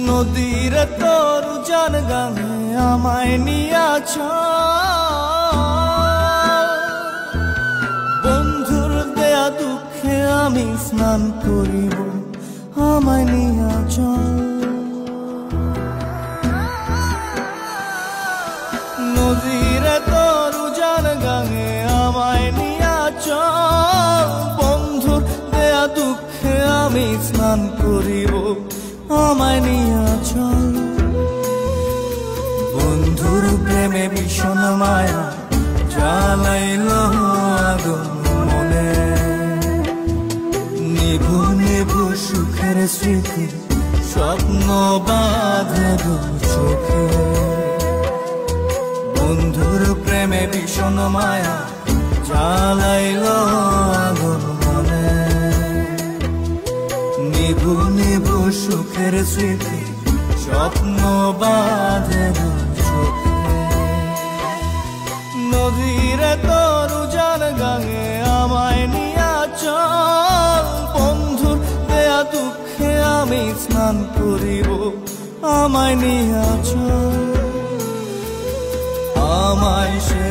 নদীর তোর জান গানে আমায় নিয়াছ, বন্ধুর দেয়া দুঃখে আমি স্নান করিব, আমায় নিয়াছ। নদীর তোর জান গানে আমায় নিয়াছ, বন্ধুর দেয়া দুঃখে আমি স্নান করিব, আমায় নিয়াছ। বন্ধুর প্রেমে ভীষণ মায়া জ্বালাইল আগুন মনে, নিভু নিভু সুখের স্মৃতি স্বপ্ন বাঁধে দু চোখে। বন্ধুর প্রেমে ভীষণ মায়া জ্বালাইল আগুন মনে, নিভু নিভু সুখের স্মৃতি স্বপ্ন বাঁধে দু চোখে। নদীর তোর জান গাঙে আমায় নিয়াছ, বন্ধুর দেয়া দুঃখে আমি স্নান করিব, আমায় নিয়াছ। আমায় সে